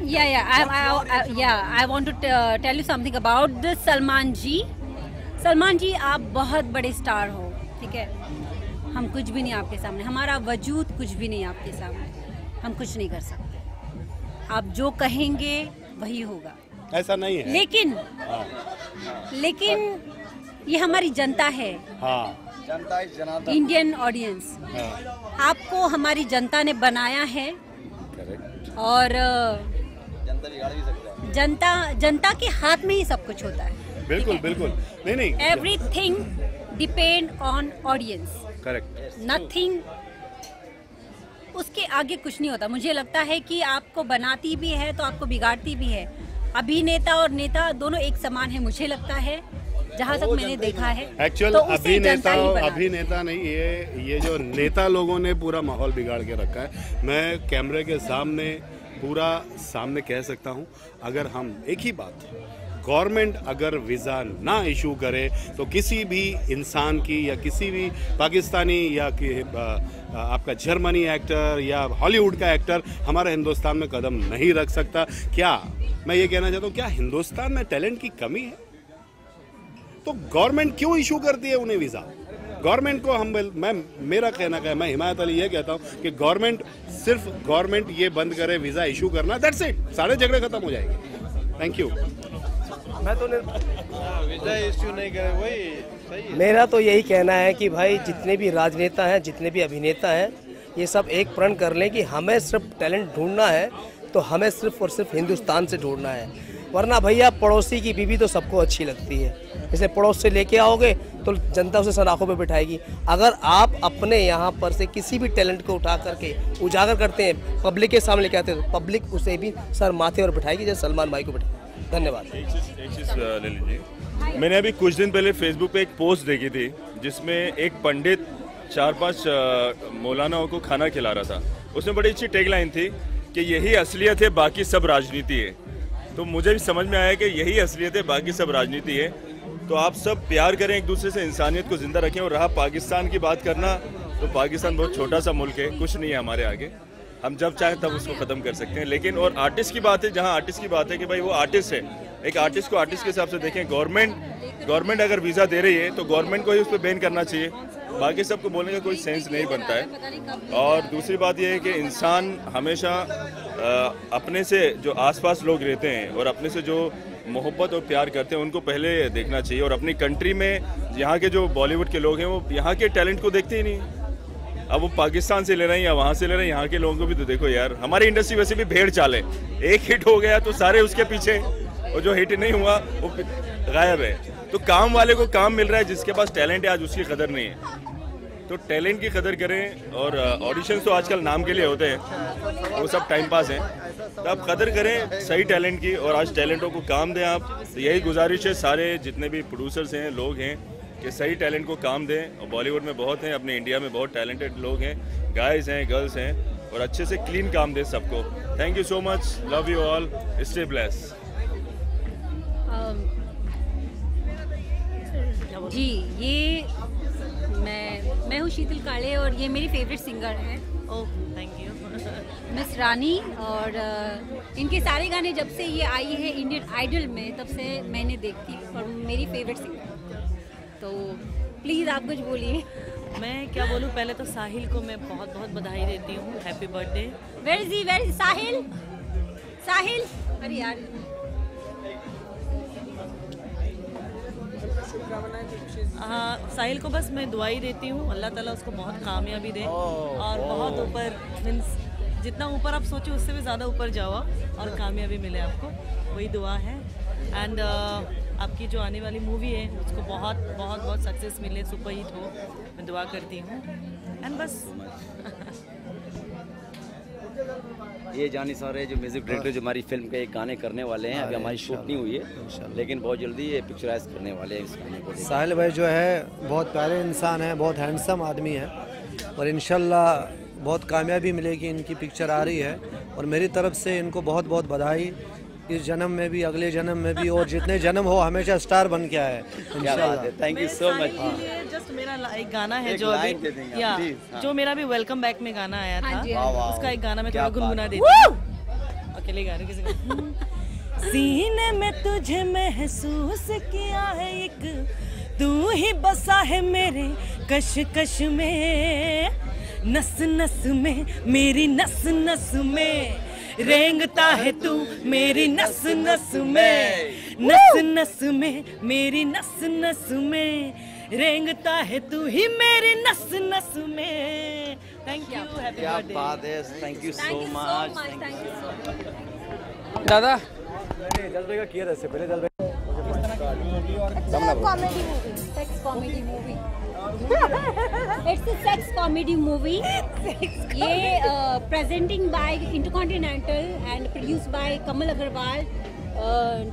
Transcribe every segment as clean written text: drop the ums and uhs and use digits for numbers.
I want to tell you something about this Salman जी। सलमान जी, आप बहुत बड़े स्टार हो, ठीक है। हम कुछ भी नहीं आपके सामने, हमारा वजूद कुछ भी नहीं आपके सामने, हम कुछ नहीं कर सकते। आप जो कहेंगे वही होगा। ऐसा नहीं है। लेकिन ये हमारी जनता है। जनता इस जनाता। Indian audience. आपको हमारी जनता ने बनाया है। और जनता बिगाड़ भी सकता है। जनता के हाथ में ही सब कुछ होता है। बिल्कुल बिल्कुल। नहीं everything depend on audience. Correct. Nothing, उसके आगे कुछ नहीं होता। मुझे लगता है कि आपको बनाती भी है तो आपको बिगाड़ती भी है। अभिनेता और नेता दोनों एक समान है, मुझे लगता है, जहाँ तक मैंने देखा है। एक्चुअल अभिनेता नहीं, ये जो नेता लोगों ने पूरा माहौल बिगाड़ के रखा है। मैं कैमरे के सामने पूरा सामने कह सकता हूँ, अगर हम एक ही बात, गवर्नमेंट अगर वीज़ा ना इशू करे तो किसी भी इंसान की या किसी भी पाकिस्तानी या आपका जर्मनी एक्टर या हॉलीवुड का एक्टर हमारे हिंदुस्तान में कदम नहीं रख सकता। क्या मैं ये कहना चाहता हूँ, क्या हिंदुस्तान में टैलेंट की कमी है? तो गवर्नमेंट क्यों इशू करती है उन्हें वीज़ा? गवर्नमेंट को मेरा कहना क्या है, मैं हिमायत अली ये कहता हूँ कि गवर्नमेंट ये बंद करे वीज़ा इशू करना, दैट्स इट, सारे झगड़े खत्म हो जाएंगे। Thank you. मैं तो वीज़ा इशू नहीं करे, वही सही है। मेरा तो यही कहना है कि भाई जितने भी राजनेता हैं, जितने भी अभिनेता हैं, ये सब एक प्रण कर लें कि हमें सिर्फ टैलेंट ढूंढना है तो हमें सिर्फ और सिर्फ हिंदुस्तान से ढूंढना है। वरना भैया पड़ोसी की बीवी तो सबको अच्छी लगती है, इसे पड़ोस से लेके आओगे तो जनता उसे सर आंखों पे बिठाएगी। अगर आप अपने यहाँ पर से किसी भी टैलेंट को उठा करके उजागर करते हैं, पब्लिक के सामने लेके आते हैं, तो पब्लिक उसे भी सर माथे और बिठाएगी जैसे सलमान भाई को बिठाएगी। धन्यवाद। एक चीज़ ले लीजिए, मैंने अभी कुछ दिन पहले फेसबुक पे एक पोस्ट देखी थी जिसमें एक पंडित 4-5 मौलानाओं को खाना खिला रहा था। उसमें बड़ी अच्छी टैगलाइन थी कि यही असलियत है, बाकी सब राजनीति है। तो मुझे भी समझ में आया कि यही असलियत है, बाकी सब राजनीति है। तो आप सब प्यार करें एक दूसरे से, इंसानियत को जिंदा रखें। और रहा पाकिस्तान की बात करना, तो पाकिस्तान बहुत छोटा सा मुल्क है, कुछ नहीं है हमारे आगे। हम जब चाहें तब उसको ख़त्म कर सकते हैं। लेकिन और आर्टिस्ट की बात है, जहाँ आर्टिस्ट की बात है कि भाई वो आर्टिस्ट है, एक आर्टिस्ट को आर्टिस्ट के हिसाब से देखें। गवर्नमेंट अगर वीज़ा दे रही है तो गवर्नमेंट को ही उस पर बैन करना चाहिए, बाकी सबको बोलने का कोई सेंस नहीं बनता है। और दूसरी बात यह है कि इंसान हमेशा अपने से जो आसपास लोग रहते हैं और अपने से जो मोहब्बत और प्यार करते हैं उनको पहले देखना चाहिए। और अपनी कंट्री में यहाँ के जो बॉलीवुड के लोग हैं वो यहाँ के टैलेंट को देखते ही नहीं। अब वो पाकिस्तान से ले रहे हैं या वहाँ से ले रहे हैं, यहाँ के लोगों को भी तो देखो यार। हमारी इंडस्ट्री वैसे भी भेड़ चाल है, एक हिट हो गया तो सारे उसके पीछे, और जो हिट नहीं हुआ वो गायब है। तो काम वाले को काम मिल रहा है, जिसके पास टैलेंट है आज उसकी कदर नहीं है। तो टैलेंट की कदर करें। और ऑडिशंस तो आजकल नाम के लिए होते हैं, वो सब टाइम पास है। तो आप कदर करें सही टैलेंट की और आज टैलेंटों को काम दें आप। तो यही गुजारिश है सारे जितने भी प्रोड्यूसर्स हैं, लोग हैं, कि सही टैलेंट को काम दें। और बॉलीवुड में बहुत हैं, अपने इंडिया में बहुत टैलेंटेड लोग हैं, गाइज हैं, गर्ल्स हैं, और अच्छे से क्लीन काम दें सबको। Thank you so much, love you all, stay bless. जी, ये मैं हूँ शीतल काले और ये मेरी फेवरेट सिंगर है। Oh thank you. मिस रानी। और इनके सारे गाने जब से ये आई है इंडियन आइडल में, तब से मैंने देखती हूँ और मेरी फेवरेट सिंगर। तो प्लीज़ आप कुछ बोलिए। मैं क्या बोलूँ, पहले तो साहिल को मैं बहुत बहुत बधाई देती हूँ, हैप्पी बर्थडे। वेयर इज साहिल? अरे यार, हाँ, साहिल को बस मैं दुआई देती हूँ, अल्लाह ताला उसको बहुत कामयाबी दे और बहुत ऊपर, मीन्स जितना ऊपर आप सोचो उससे भी ज़्यादा ऊपर जाओ और कामयाबी मिले आपको, वही दुआ है। एंड आपकी जो आने वाली मूवी है उसको बहुत बहुत बहुत सक्सेस मिले, सुपर हिट हो, मैं दुआ करती हूँ। एंड बस ये जानी सारे जो म्यूजिक डायरेक्टर जो हमारी फिल्म के एक गाने करने वाले हैं, अभी हमारी शूट नहीं हुई है लेकिन बहुत जल्दी ये पिक्चराइज करने वाले हैं इस गाने को। साहिल भाई जो है बहुत प्यारे इंसान है, बहुत हैंडसम आदमी है और इंशाल्लाह बहुत कामयाबी मिलेगी। इनकी पिक्चर आ रही है और मेरी तरफ से इनको बहुत बहुत बधाई, इस जन्म में भी, अगले जन्म में भी, और जितने जन्म हो हमेशा स्टार बन के आए इंशाल्लाह। Thank you so much. Just मेरा एक गाना है जो अभी जो मेरा भी वेलकम बैक में गाना आया था, उसका एक गाना मैं थोड़ा गुनगुना देती हूँ। अकेले गा रही किसी को। सीने में तुझे महसूस किया है एक, तू ही बसा है मेरे कश कश में, नस नस में मेरी नस नस में रेंगता है तू मेरी नस नस में, नस नस में मेरी नस नस में रेंगता है तू ही मेरी नस नस में। थैंक यू, हैप्पी क्या बर्थडे। बात है, thank you so much. Thank you so much. Dada comedy movie, sex comedy movie. It's a sex comedy movie. ये presenting by intercontinental and produce by Kamal Agarwal.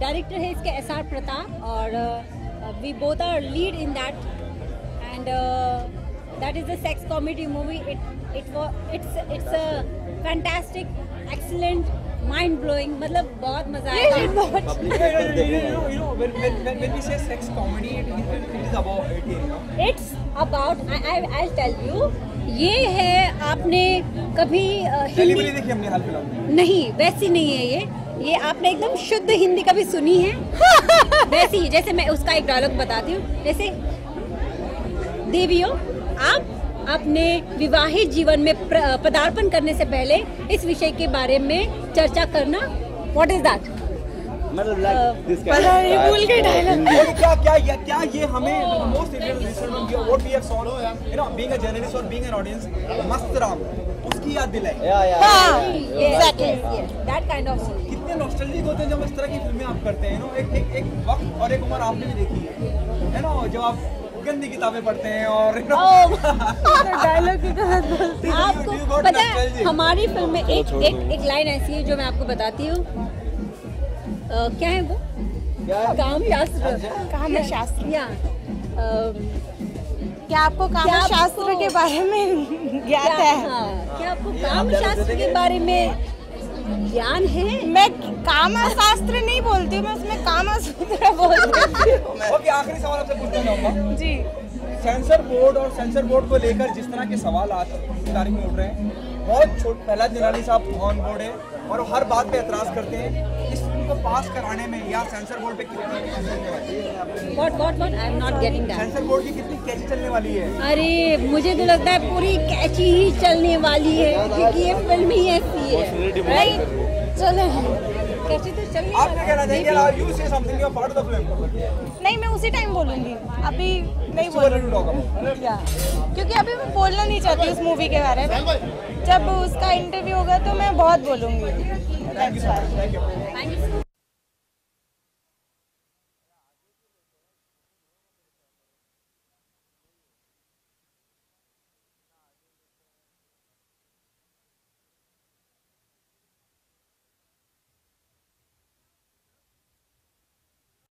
Director है इसके SR प्रताप और we both are lead in that and that is a sex comedy movie. It's a fantastic, excellent, mind blowing, मतलब बहुत मजा आएगा। When we say sex comedy, it is about it, you know. It's about, I'll tell you, ये है, आपने कभी Delivery देखी हमने हाल फिलहाल में। नहीं, वैसी नहीं है ये आपने एकदम शुद्ध हिंदी कभी सुनी है? वैसी, जैसे मैं उसका एक डायलॉग बताती हूँ, जैसे देवियों, आप अपने विवाहित जीवन में पदार्पण करने से पहले इस विषय के बारे में चर्चा करना। What is that? पता नहीं, भूल गए डायलॉग। क्या ये हमें most Indian listener what we have sawn, you know, being a journalist और being an audience, Mastram उसकी याद दिलाई। हाँ, exactly that kind of scene. कितने नॉस्टैल्जिक होते हैं जब इस तरह की फिल्में आप करते हैं, नो। एक वक्त और एक उम्र आपने भी देखी है ना, जब आप गंदी किताबें पढ़ते हैं और डायलॉग की तरह बोलती हैं। आपको पता है हमारी फिल्म में एक लाइन ऐसी है जो मैं आपको बताती हूँ। क्या है वो? काम शास्त्र। या क्या आपको काम शास्त्र के बारे में ज्ञात है? हाँ, क्या आपको काम शास्त्र के बारे में ज्ञान है? मैं कामा शास्त्र नहीं बोलती हूँ, मैं उसमें कामा सूत्र बोलती हूँ। ओके, आखिरी सवाल आपसे पूछना चाहूँगा जी। सेंसर बोर्ड और सेंसर बोर्ड को लेकर जिस तरह के सवाल आज की तारीख में उठ रहे हैं, बहुत प्रहलाद निराली साहब ऑन बोर्ड है और हर बात पे एतराज करते हैं। इस फिल्म को पास कराने में या सेंसर बोर्ड पे कितनी What? I am not getting that. Sensor board की कितनी कैची चलने वाली है? अरे मुझे तो लगता है पूरी कैची ही चलने वाली है, क्योंकि ये फिल्म ही ऐसी है, राइट? चलो, कैची तो चलने आप क्या कहना चाहेंगे? You say something, you are part of the film. नहीं, मैं उसी टाइम बोलूँगी, अभी नहीं बोलूँगी, क्योंकि अभी मैं बोलना नहीं चाहती उस मूवी के बारे में। जब उसका इंटरव्यू होगा तो मैं बहुत बोलूँगी। Thank you sir, thank you.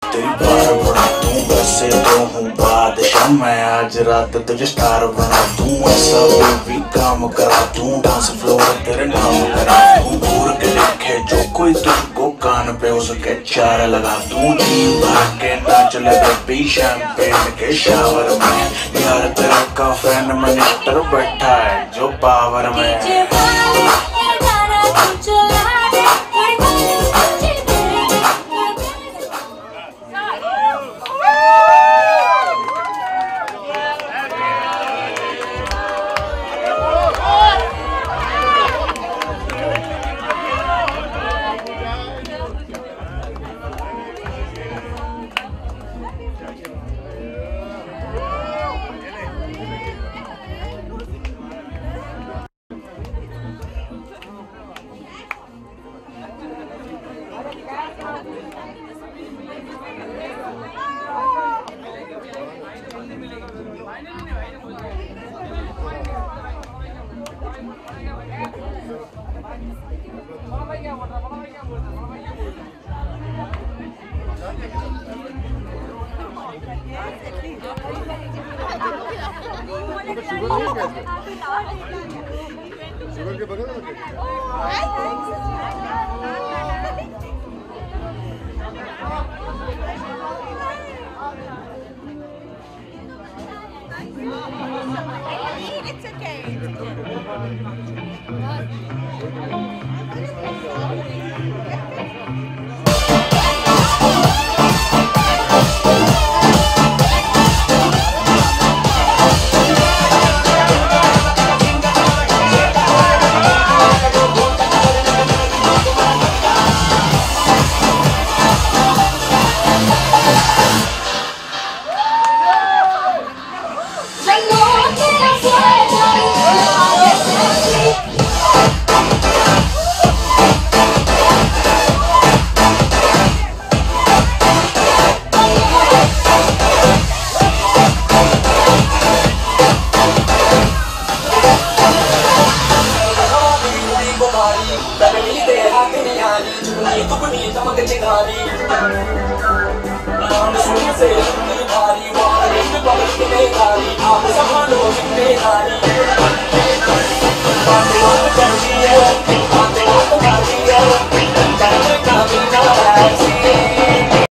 तेरी बार बना दूं, वैसे तो हूँ बादशाह मैं, आज रात तुझे स्टार बना दूं, ऐसा बेबी काम करा दूं, डांस फ्लोर तेरे नाम करा दूं, दूर के देखे जो कोई तुझको कान पे उसके चार लगा दूं, जी भर के नाच ले बेबी शैंपेन के शावर में, यार तेरा का फ्रेंड मिनिस्टर बैठा है जो पावर में। शुगर के बगल में It's okay. दुबनी दुबनी चमक चिंगारी सुन से भारी वारी पब्लिक में गारी आप संभालो जिम्मेदारी बातें बात करती है बातें बात करती है